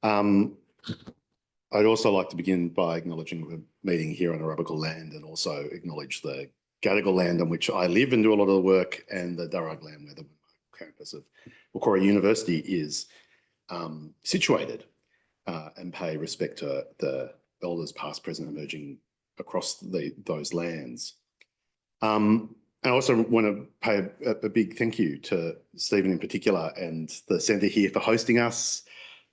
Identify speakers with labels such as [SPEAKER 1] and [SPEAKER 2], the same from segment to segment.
[SPEAKER 1] I'd also like to begin by acknowledging we're meeting here on Arabical land and also acknowledge the Gadigal land on which I live and do a lot of the work, and the Darug land where the campus of Macquarie University is situated, and pay respect to the elders past, present, emerging across those lands. I also want to pay a big thank you to Stephen in particular and the centre here for hosting us.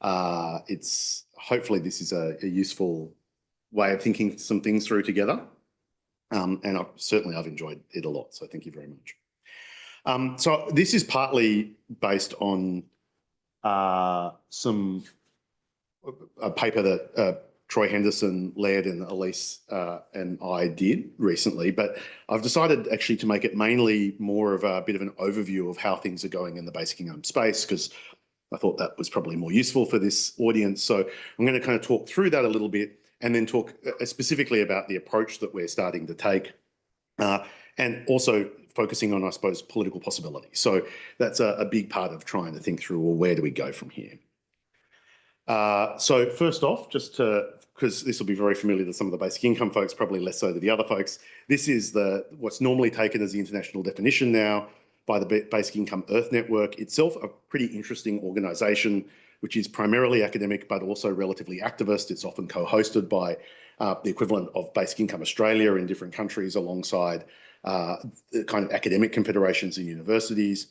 [SPEAKER 1] Hopefully this is a useful way of thinking some things through together. And I've enjoyed it a lot, so thank you very much. So this is partly based on a paper that Troy Henderson, Laird and Elise and I did recently, but I've decided actually to make it mainly more of a bit of an overview of how things are going in the basic income space, because I thought that was probably more useful for this audience. So I'm going to kind of talk through that a little bit and then talk specifically about the approach that we're starting to take, and also focusing on, I suppose, political possibility. So that's a big part of trying to think through, well, where do we go from here? So first off, just because this will be very familiar to some of the basic income folks, probably less so to the other folks, this is what's normally taken as the international definition now by the Basic Income Earth Network, itself a pretty interesting organisation, which is primarily academic but also relatively activist. It's often co-hosted by the equivalent of Basic Income Australia in different countries alongside the kind of academic confederations and universities,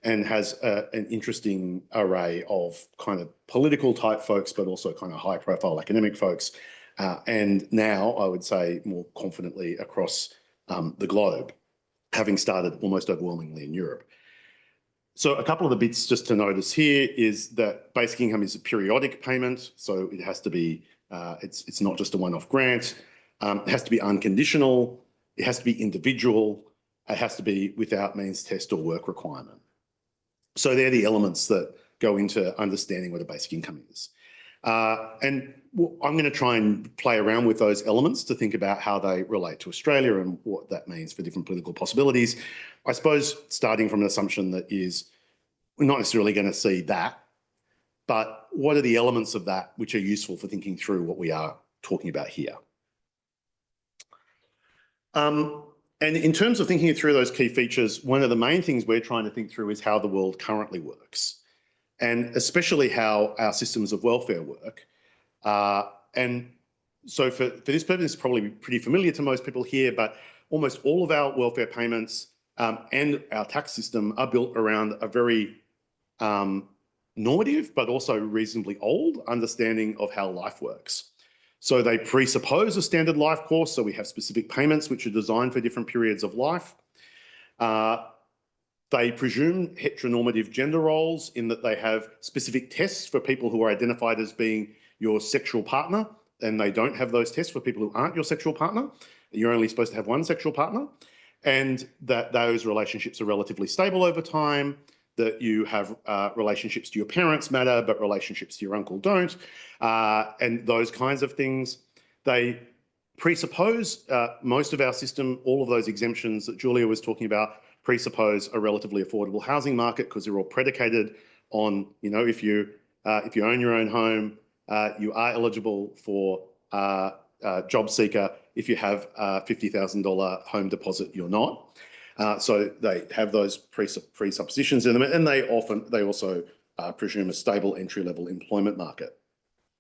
[SPEAKER 1] and has an interesting array of kind of political type folks, but also kind of high profile academic folks. And now I would say more confidently across the globe, having started almost overwhelmingly in Europe. So a couple of the bits just to notice here is that basic income is a periodic payment. So it has to be, it's not just a one-off grant. It has to be unconditional. It has to be individual. It has to be without means test or work requirement. So they're the elements that go into understanding what a basic income is. And I'm going to try and play around with those elements to think about how they relate to Australia and what that means for different political possibilities. I suppose starting from an assumption that is we're not necessarily going to see that, but what are the elements of that which are useful for thinking through what we are talking about here? And in terms of thinking through those key features, one of the main things we're trying to think through is how the world currently works, and especially how our systems of welfare work. And so for this purpose, it's probably pretty familiar to most people here, but almost all of our welfare payments and our tax system are built around a very normative, but also reasonably old understanding of how life works. So they presuppose a standard life course. So we have specific payments which are designed for different periods of life. They presume heteronormative gender roles in that they have specific tests for people who are identified as being your sexual partner, and they don't have those tests for people who aren't your sexual partner. You're only supposed to have one sexual partner, and that those relationships are relatively stable over time, that you have relationships to your parents matter, but relationships to your uncle don't, and those kinds of things. They presuppose most of our system, all of those exemptions that Julia was talking about, presuppose a relatively affordable housing market because they're all predicated on, you know, if you own your own home, you are eligible for job seeker. If you have a $50,000 home deposit, you're not. So they have those presuppositions in them, and they also presume a stable entry-level employment market.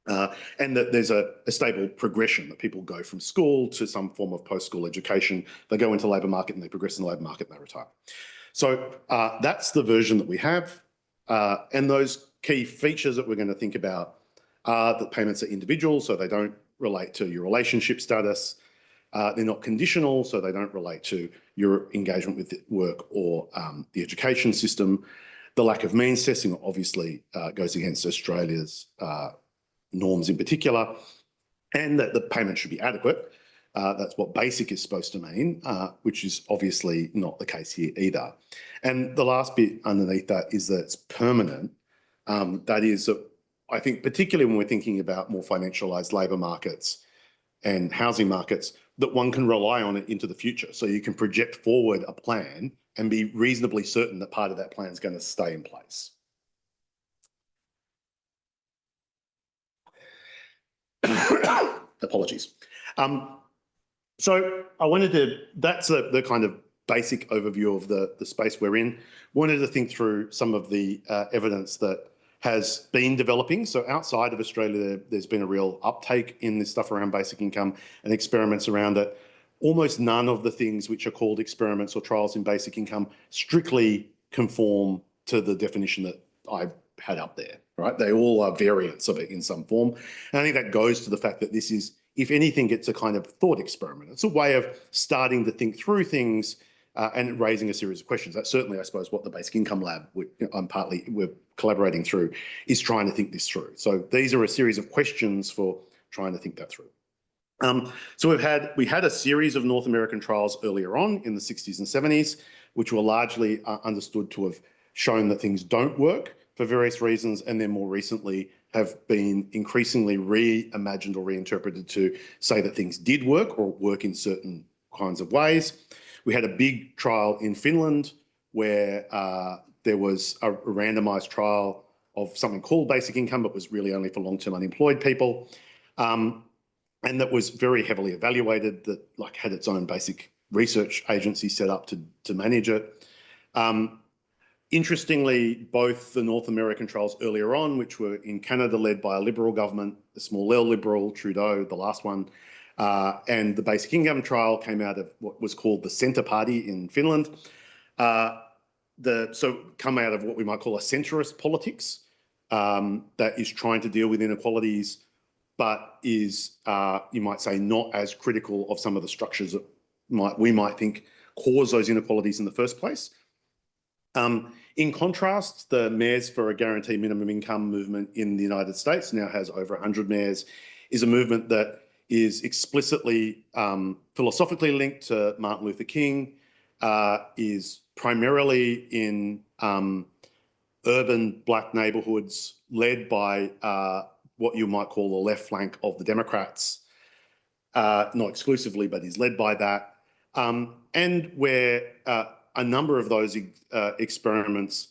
[SPEAKER 1] And that there's a stable progression that people go from school to some form of post-school education. They go into the labour market and they progress in the labour market and they retire. So that's the version that we have. And those key features that we're going to think about are that payments are individual, so they don't relate to your relationship status. They're not conditional, so they don't relate to your engagement with work or the education system. The lack of means testing obviously goes against Australia's norms in particular, and that the payment should be adequate. That's what basic is supposed to mean, which is obviously not the case here either. And the last bit underneath that is that it's permanent. That is, I think, particularly when we're thinking about more financialised labour markets and housing markets, that one can rely on it into the future. So you can project forward a plan and be reasonably certain that part of that plan is going to stay in place. Apologies. So I wanted to, that's the kind of basic overview of the space we're in. Wanted to think through some of the evidence that has been developing. So outside of Australia, there's been a real uptake in this stuff around basic income and experiments around it. Almost none of the things which are called experiments or trials in basic income strictly conform to the definition that I've had up there, right? They all are variants of it in some form. And I think that goes to the fact that this is, if anything, it's a kind of thought experiment. It's a way of starting to think through things and raising a series of questions. That's certainly, I suppose, what the Basic Income Lab, we're collaborating through, is trying to think this through. So these are a series of questions for trying to think that through. So we had a series of North American trials earlier on in the 60s and 70s, which were largely understood to have shown that things don't work for various reasons, and then more recently have been increasingly reimagined or reinterpreted to say that things did work or work in certain kinds of ways. We had a big trial in Finland where there was a randomised trial of something called basic income, but was really only for long-term unemployed people. And that was very heavily evaluated, that like had its own basic research agency set up to manage it. Interestingly, both the North American trials earlier on, which were in Canada led by a Liberal government, the small L Liberal, Trudeau, the last one, and the basic income trial came out of what was called the Centre Party in Finland. So come out of what we might call a centrist politics that is trying to deal with inequalities, but is, you might say, not as critical of some of the structures that we might think cause those inequalities in the first place. In contrast, the Mayors for a Guaranteed Minimum Income movement in the United States, now has over 100 mayors, is a movement that is explicitly philosophically linked to Martin Luther King, is primarily in urban black neighbourhoods led by what you might call the left flank of the Democrats, not exclusively, but is led by that, and where a number of those experiments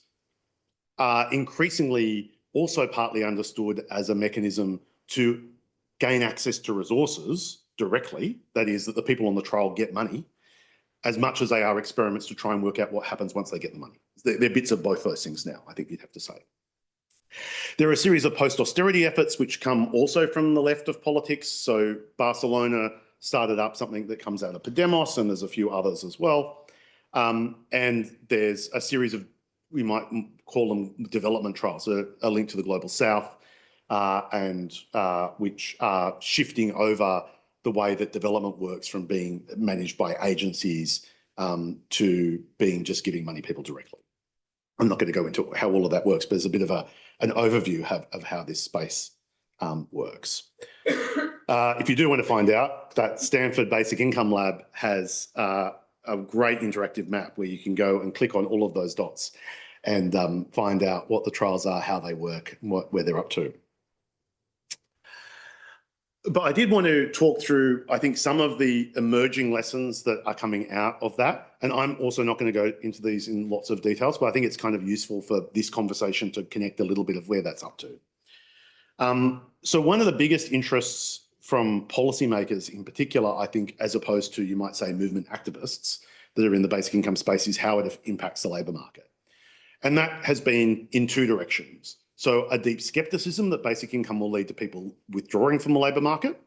[SPEAKER 1] are increasingly also partly understood as a mechanism to gain access to resources directly, that is, that the people on the trial get money, as much as they are experiments to try and work out what happens once they get the money. They're bits of both those things now, I think you'd have to say. There are a series of post-austerity efforts which come also from the left of politics. So Barcelona started up something that comes out of Podemos, and there's a few others as well. And there's a series of, we might call them development trials, a link to the Global South, and which are shifting over the way that development works from being managed by agencies to being just giving money people directly. I'm not going to go into how all of that works, but there's a bit of an overview of how this space works. If you do want to find out, that Stanford Basic Income Lab has a great interactive map where you can go and click on all of those dots and find out what the trials are, how they work, and where they're up to. But I did want to talk through, I think, some of the emerging lessons that are coming out of that. And I'm also not going to go into these in lots of details, but I think it's kind of useful for this conversation to connect a little bit of where that's up to. So one of the biggest interests from policymakers in particular, I think, as opposed to, you might say, movement activists that are in the basic income space, is how it impacts the labour market. And that has been in two directions. So a deep scepticism that basic income will lead to people withdrawing from the labour market,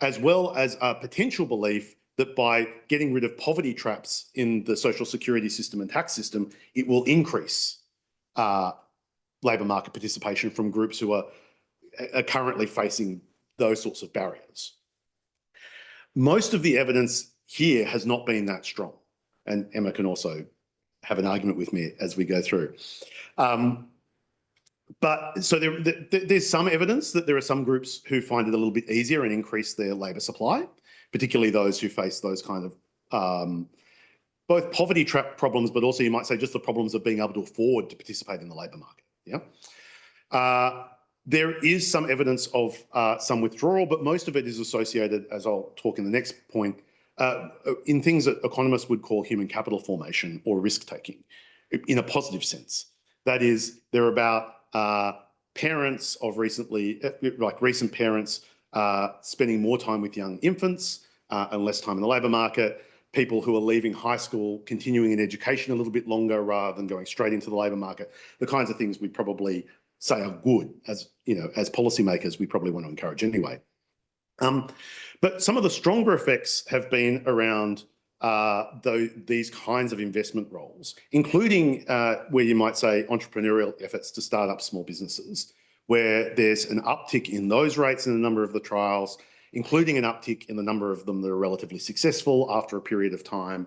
[SPEAKER 1] as well as a potential belief that by getting rid of poverty traps in the social security system and tax system, it will increase labour market participation from groups who are currently facing those sorts of barriers. Most of the evidence here has not been that strong, and Emma can also have an argument with me as we go through. But so there's some evidence that there are some groups who find it a little bit easier and increase their labour supply, particularly those who face those kind of both poverty trap problems, but also you might say just the problems of being able to afford to participate in the labour market. Yeah. There is some evidence of some withdrawal, but most of it is associated, as I'll talk in the next point, in things that economists would call human capital formation or risk-taking in a positive sense. That is, they're about parents of recent parents spending more time with young infants and less time in the labour market, people who are leaving high school, continuing in education a little bit longer rather than going straight into the labour market, the kinds of things we probably say are good as, as policymakers, we probably want to encourage anyway. But some of the stronger effects have been around these kinds of investment roles, including where you might say entrepreneurial efforts to start up small businesses, where there's an uptick in those rates in a number of the trials, including an uptick in the number of them that are relatively successful after a period of time,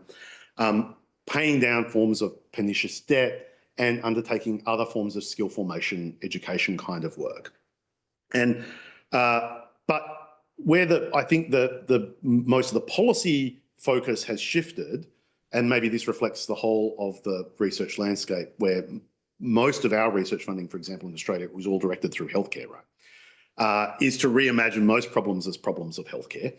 [SPEAKER 1] paying down forms of pernicious debt, and undertaking other forms of skill formation, education kind of work. And but where I think the most of the policy focus has shifted, and maybe this reflects the whole of the research landscape, where most of our research funding, for example, in Australia, was all directed through healthcare, right? Is to reimagine most problems as problems of healthcare,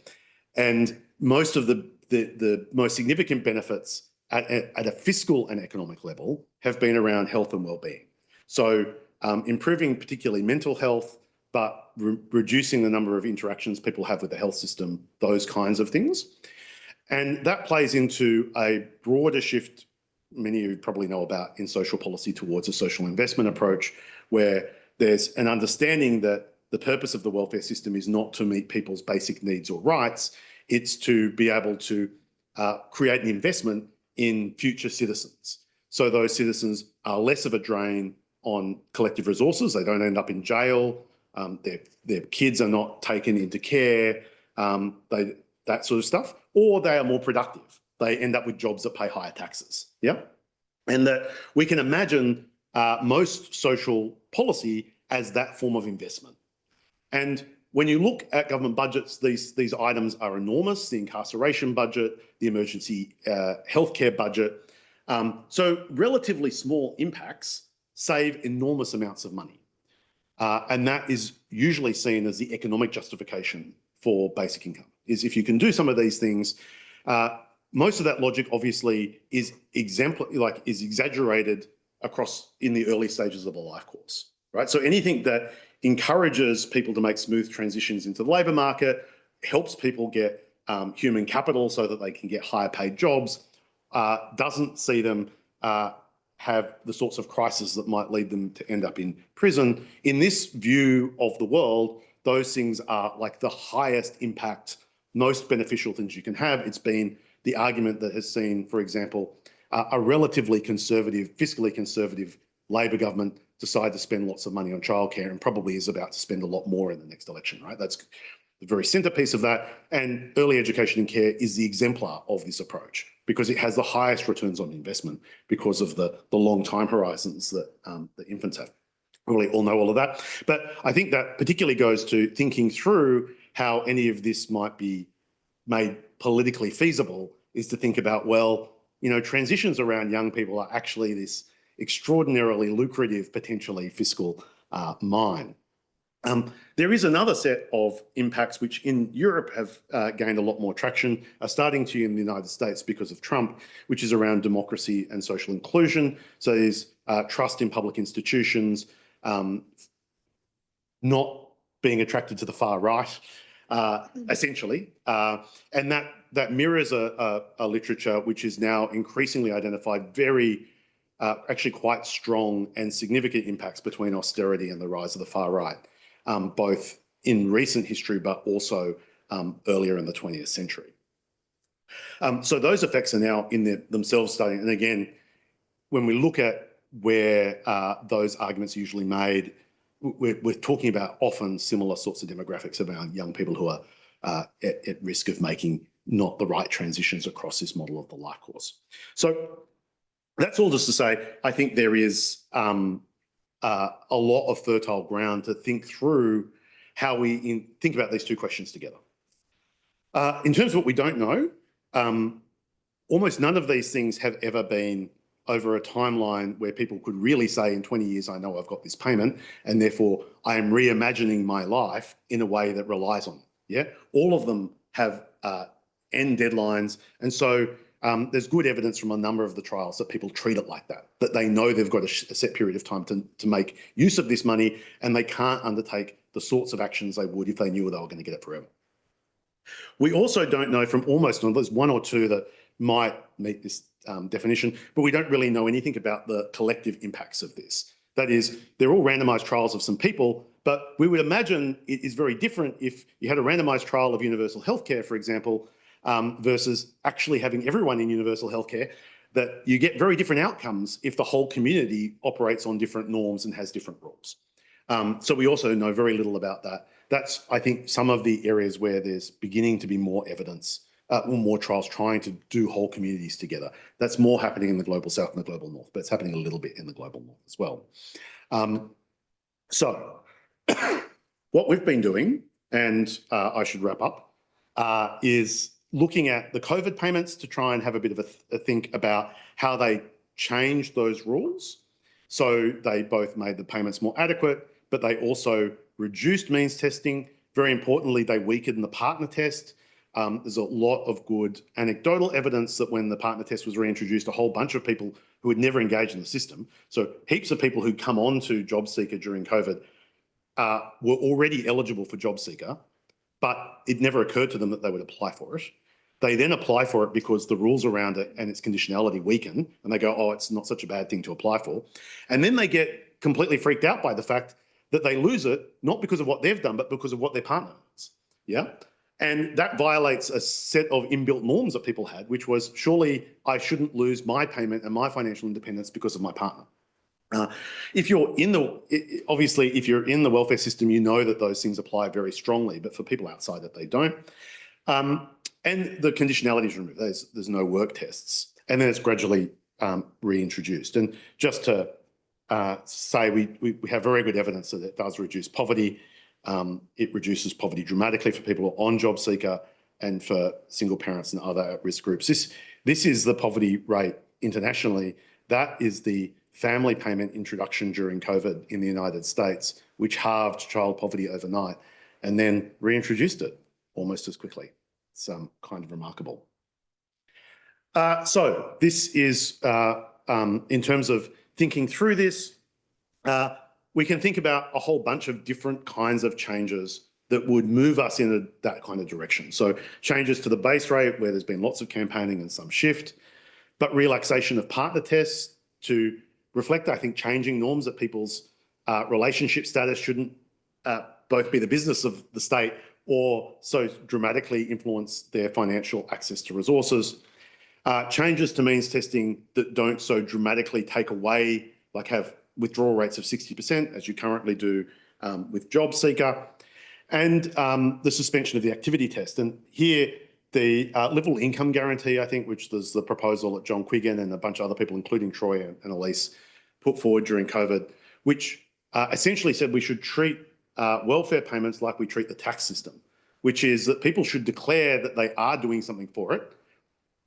[SPEAKER 1] and most of the most significant benefits at a fiscal and economic level have been around health and well-being. So improving particularly mental health, but reducing the number of interactions people have with the health system, those kinds of things. And that plays into a broader shift, many of you probably know about, in social policy towards a social investment approach, where there's an understanding that the purpose of the welfare system is not to meet people's basic needs or rights, it's to be able to create an investment in future citizens. So those citizens are less of a drain on collective resources. They don't end up in jail. Their kids are not taken into care, that sort of stuff, or they are more productive. They end up with jobs that pay higher taxes, yeah? And that we can imagine most social policy as that form of investment. And when you look at government budgets, these items are enormous: the incarceration budget, the emergency healthcare budget. So relatively small impacts save enormous amounts of money. And that is usually seen as the economic justification for basic income, is if you can do some of these things. Most of that logic obviously is exaggerated across in the early stages of a life course, right? So anything that encourages people to make smooth transitions into the labour market, helps people get human capital so that they can get higher paid jobs, doesn't see them have the sorts of crises that might lead them to end up in prison. In this view of the world, those things are like the highest impact, most beneficial things you can have. It's been the argument that has seen, for example, a relatively conservative, fiscally conservative Labor government decide to spend lots of money on childcare, and probably is about to spend a lot more in the next election, right? That's the very centrepiece of that. And early education and care is the exemplar of this approach, because it has the highest returns on investment because of the long time horizons that the infants have. Probably all know all of that. But I think that particularly goes to thinking through how any of this might be made politically feasible, is to think about, well, transitions around young people are actually this extraordinarily lucrative, potentially fiscal mine. There is another set of impacts which in Europe have gained a lot more traction, starting to in the United States because of Trump, which is around democracy and social inclusion. So there's trust in public institutions, not being attracted to the far right, essentially. And that mirrors a literature which is now increasingly identified very actually quite strong and significant impacts between austerity and the rise of the far right, both in recent history, but also earlier in the 20th century. So those effects are now in themselves starting. And again, when we look at where those arguments are usually made, we're talking about often similar sorts of demographics about young people who are at risk of making not the right transitions across this model of the life course. So that's all just to say, I think there is a lot of fertile ground to think through how we think about these two questions together. In terms of what we don't know, almost none of these things have ever been over a timeline where people could really say, in 20 years, I know I've got this payment, and therefore I am reimagining my life in a way that relies on it. Yeah, all of them have end deadlines. And so there's good evidence from a number of the trials that people treat it like that they know they've got a set period of time to make use of this money, and they can't undertake the sorts of actions they would if they knew they were going to get it forever. We also don't know from almost, there's one or two that might meet this definition, but we don't really know anything about the collective impacts of this. That is, they're all randomised trials of some people, but we would imagine it is very different if you had a randomised trial of universal healthcare, for example, versus actually having everyone in universal healthcare, that you get very different outcomes if the whole community operates on different norms and has different rules. So we also know very little about that. That's, I think, some of the areas where there's beginning to be more evidence, or more trials trying to do whole communities together. That's more happening in the global south and the global north, but it's happening a little bit in the global north as well. So what we've been doing, and I should wrap up, is looking at the COVID payments to try and have a bit of a think about how they changed those rules. So they both made the payments more adequate, but they also reduced means testing. Very importantly, they weakened the partner test. There's a lot of good anecdotal evidence that when the partner test was reintroduced, a whole bunch of people who had never engaged in the system, so heaps of people who'd come on to JobSeeker during COVID were already eligible for JobSeeker, but it never occurred to them that they would apply for it. They then apply for it because the rules around it and its conditionality weaken, and they go, oh, it's not such a bad thing to apply for. And then they get completely freaked out by the fact that they lose it, not because of what they've done, but because of what their partner does. Yeah? And that violates a set of inbuilt norms that people had, which was, surely I shouldn't lose my payment and my financial independence because of my partner. If you're in the, obviously, if you're in the welfare system, you know that those things apply very strongly, but for people outside that, they don't. And the conditionality is removed. There's no work tests. And then it's gradually reintroduced. And just to say, we have very good evidence that it does reduce poverty. It reduces poverty dramatically for people who are on JobSeeker and for single parents and other at-risk groups. This is the poverty rate internationally. That is the family payment introduction during COVID in the United States, which halved child poverty overnight and then reintroduced it almost as quickly. It's kind of remarkable. So this is, in terms of thinking through this, we can think about a whole bunch of different kinds of changes that would move us in that kind of direction. So changes to the base rate where there's been lots of campaigning and some shift, but relaxation of partner tests to reflect, I think, changing norms that people's relationship status shouldn't both be the business of the state or so dramatically influence their financial access to resources. Changes to means testing that don't so dramatically take away, like have withdrawal rates of 60%, as you currently do with JobSeeker, and the suspension of the activity test. And here, the livable income guarantee, I think, which was the proposal that John Quiggin and a bunch of other people, including Troy and Elise, put forward during COVID, which essentially said we should treat welfare payments like we treat the tax system, which is that people should declare that they are doing something for it,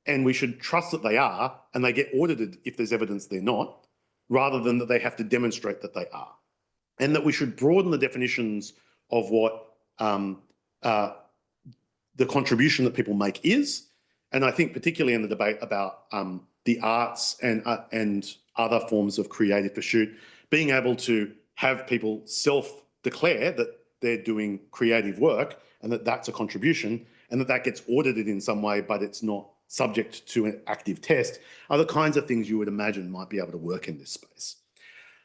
[SPEAKER 1] and we should trust that they are, and they get audited if there's evidence they're not, rather than that they have to demonstrate that they are. And that we should broaden the definitions of what the contribution that people make is. And I think particularly in the debate about the arts and other forms of creative pursuit, being able to have people self-declare that they're doing creative work and that that's a contribution and that that gets audited in some way, but it's not subject to an active test, are the kinds of things you would imagine might be able to work in this space.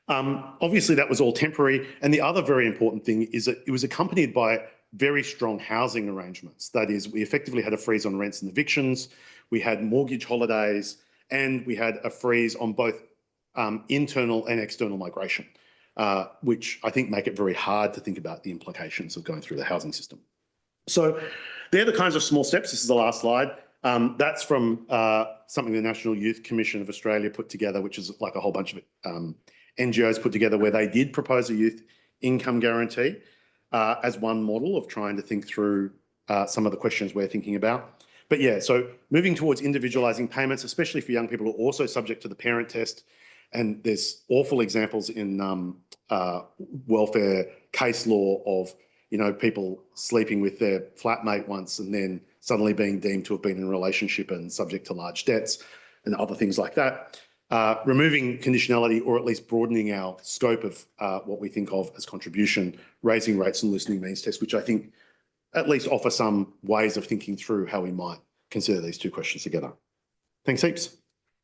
[SPEAKER 1] Obviously, that was all temporary. And the other very important thing is that it was accompanied by very strong housing arrangements. That is, we effectively had a freeze on rents and evictions, we had mortgage holidays, and we had a freeze on both internal and external migration, which I think make it very hard to think about the implications of going through the housing system. So they're the kinds of small steps. This is the last slide. That's from something the National Youth Commission of Australia put together, which is like a whole bunch of NGOs put together, where they did propose a youth income guarantee as one model of trying to think through some of the questions we're thinking about. But yeah, so moving towards individualising payments, especially for young people who are also subject to the parent test. And there's awful examples in welfare case law of, you know, people sleeping with their flatmate once and then suddenly being deemed to have been in a relationship and subject to large debts and other things like that. removing conditionality, or at least broadening our scope of what we think of as contribution, raising rates and loosening means tests, which I think at least offer some ways of thinking through how we might consider these two questions together. Thanks heaps.